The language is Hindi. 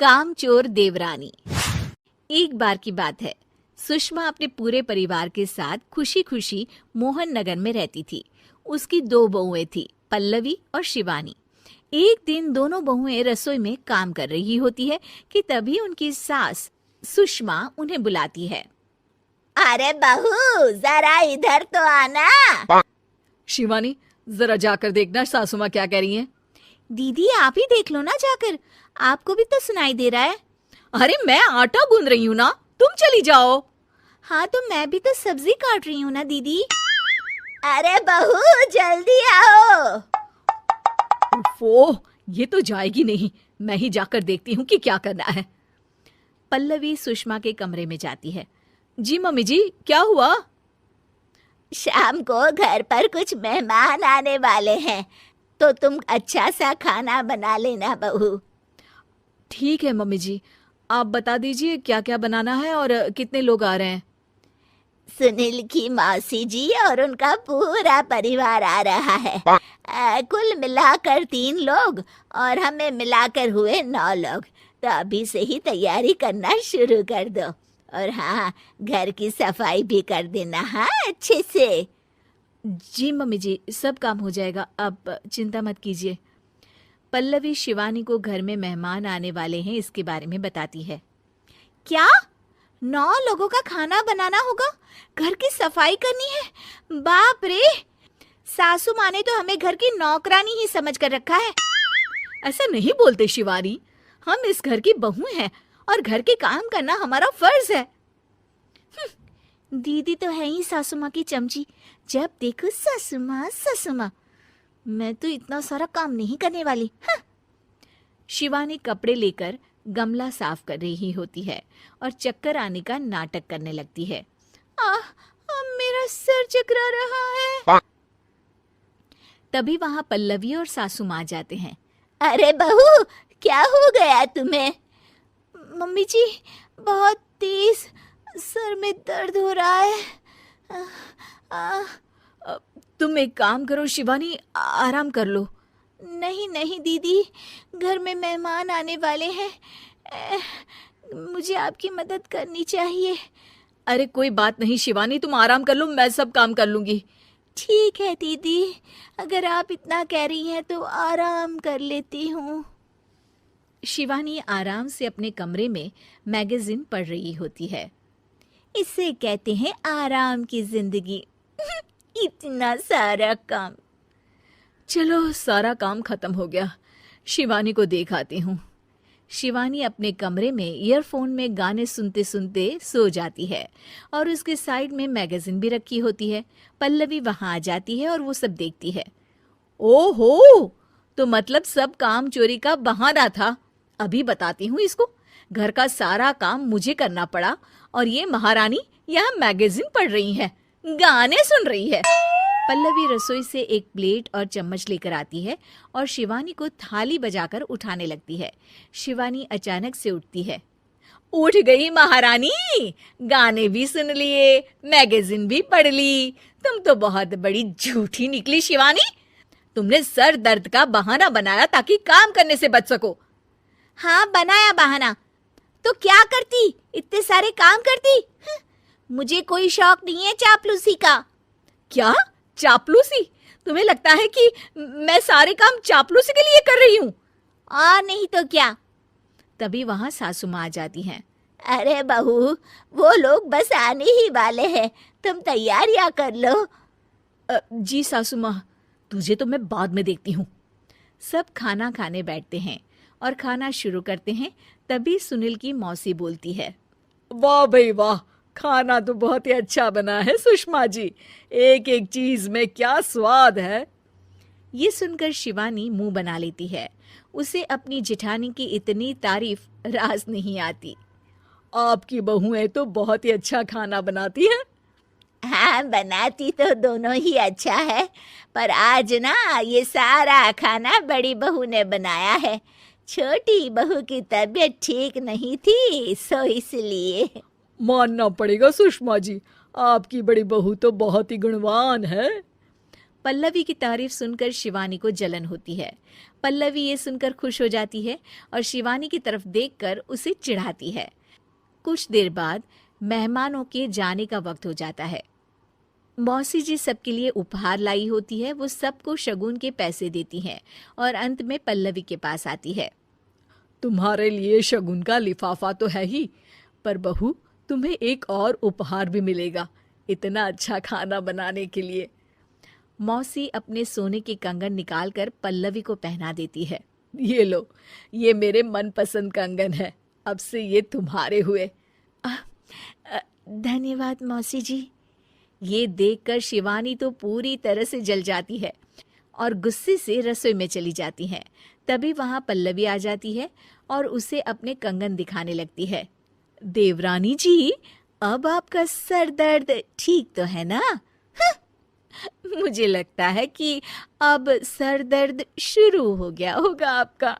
कामचोर देवरानी। एक बार की बात है, सुषमा अपने पूरे परिवार के साथ खुशी खुशी मोहन नगर में रहती थी। उसकी 2 बहुएं थी, पल्लवी और शिवानी। एक दिन दोनों बहुएं रसोई में काम कर रही होती है कि तभी उनकी सास सुषमा उन्हें बुलाती है। अरे बहू, जरा इधर तो आना। शिवानी, जरा जाकर देखना सासू माँ क्या कह रही हैं। दीदी आप ही देख लो ना जाकर, आपको भी तो सुनाई दे रहा है। अरे मैं आटा गूंद रही हूँ ना, तुम चली जाओ। हाँ तो मैं भी तो सब्जी काट रही हूँ ना दीदी। अरे बहू जल्दी आओ। ओह, ये तो जाएगी नहीं, मैं ही जाकर देखती हूँ कि क्या करना है। पल्लवी सुषमा के कमरे में जाती है। जी मम्मी जी, क्या हुआ? शाम को घर पर कुछ मेहमान आने वाले हैं, तो तुम अच्छा सा खाना बना लेना बहू। ठीक है मम्मी जी, आप बता दीजिए क्या क्या बनाना है और कितने लोग आ रहे हैं। सुनील की मौसी जी और उनका पूरा परिवार आ रहा है। कुल मिलाकर 3 लोग और हमें मिलाकर हुए 9 लोग। तो अभी से ही तैयारी करना शुरू कर दो। और हाँ, घर की सफाई भी कर देना, हाँ अच्छे से। जी मम्मी जी, सब काम हो जाएगा, आप चिंता मत कीजिए। पल्लवी शिवानी को घर में मेहमान आने वाले हैं इसके बारे में बताती है। क्या 9 लोगों का खाना बनाना होगा, घर की सफाई करनी है? बाप रे, सासू माँ ने तो हमें घर की नौकरानी ही समझ कर रखा है। ऐसा नहीं बोलते शिवानी, हम इस घर की बहू हैं और घर के काम करना हमारा फर्ज है। दीदी तो है ही सासू माँ की चमची, जब देखो सासू माँ सासू माँ। मैं तो इतना सारा काम नहीं करने वाली। शिवानी कपड़े लेकर गमला साफ कर रही होती है और चक्कर आने का नाटक करने लगती है। मेरा सिर चकरा रहा है। तभी वहां पल्लवी और सासू माँ जाते हैं। अरे बहू, क्या हो गया तुम्हें? मम्मी जी, बहुत तेज सर में दर्द हो रहा है। तुम एक काम करो शिवानी, आराम कर लो। नहीं नहीं दीदी, घर में मेहमान आने वाले हैं, मुझे आपकी मदद करनी चाहिए। अरे कोई बात नहीं शिवानी, तुम आराम कर लो, मैं सब काम कर लूंगी। ठीक है दीदी, अगर आप इतना कह रही हैं तो आराम कर लेती हूँ। शिवानी आराम से अपने कमरे में मैगजीन पढ़ रही होती है। इसे कहते हैं आराम की जिंदगी। इतना सारा काम। चलो सारा काम खत्म हो गया, शिवानी को देख आती हूँ। शिवानी अपने कमरे में ईयरफोन में गाने सुनते सुनते सो जाती है और उसके साइड में मैगजीन भी रखी होती है। पल्लवी वहां आ जाती है और वो सब देखती है। ओहो, तो मतलब सब काम चोरी का बहाना था। अभी बताती हूँ इसको। घर का सारा काम मुझे करना पड़ा और ये महारानी यहाँ मैगजीन पढ़ रही है, गाने सुन रही है। पल्लवी रसोई से एक प्लेट और चम्मच लेकर आती है और शिवानी को थाली बजाकर उठाने लगती है। शिवानी अचानक से उठती है। उठ गई महारानी, गाने भी सुन लिए, मैगजीन भी पढ़ ली। तुम तो बहुत बड़ी झूठी निकली शिवानी। तुमने सर दर्द का बहाना बनाया ताकि काम करने से बच सको। हाँ बनाया बहाना, तो क्या करती, इतने सारे काम करती। मुझे कोई शौक नहीं है चापलूसी का। क्या चापलूसी? तुम्हें लगता है कि मैं सारे काम चापलूसी के लिए कर रही हूँ? और नहीं तो क्या। तभी वहां सासू माँ आ जाती हैं। अरे बहू, वो लोग बस आने ही वाले हैं, तुम तैयारियां कर लो। जी सासू माँ, तुझे तो मैं बाद में देखती हूँ। सब खाना खाने बैठते हैं और खाना शुरू करते हैं। तभी सुनील की मौसी बोलती है। वाह भाई वाह, खाना तो बहुत ही अच्छा बना है सुषमा जी, एक एक चीज में क्या स्वाद है। ये सुनकर शिवानी मुंह बना लेती है। उसे अपनी जेठानी की इतनी तारीफ रास नहीं आती। आपकी बहुएं तो बहुत ही अच्छा खाना बनाती हैं। हाँ बनाती तो दोनों ही अच्छा है, पर आज ना ये सारा खाना बड़ी बहू ने बनाया है। छोटी बहू की तबीयत ठीक नहीं थी, सो इसलिए। मानना पड़ेगा सुषमा जी, आपकी बड़ी बहू तो बहुत ही गुणवान है। पल्लवी की तारीफ सुनकर शिवानी को जलन होती है। पल्लवी ये सुनकर खुश हो जाती है और शिवानी की तरफ देखकर उसे चिढ़ाती है। कुछ देर बाद मेहमानों के जाने का वक्त हो जाता है। मौसी जी सबके लिए उपहार लाई होती है। वो सबको शगुन के पैसे देती हैं और अंत में पल्लवी के पास आती है। तुम्हारे लिए शगुन का लिफाफा तो है ही, पर बहू तुम्हें एक और उपहार भी मिलेगा इतना अच्छा खाना बनाने के लिए। मौसी अपने सोने के कंगन निकालकर पल्लवी को पहना देती है। ये लो, ये मेरे मनपसंद कंगन है, अब से ये तुम्हारे हुए। धन्यवाद मौसी जी। ये देखकर शिवानी तो पूरी तरह से जल जाती है और गुस्से से रसोई में चली जाती है। तभी वहां पल्लवी आ जाती है और उसे अपने कंगन दिखाने लगती है। देवरानी जी, अब आपका सर दर्द ठीक तो है ना? मुझे लगता है कि अब सर दर्द शुरू हो गया होगा आपका।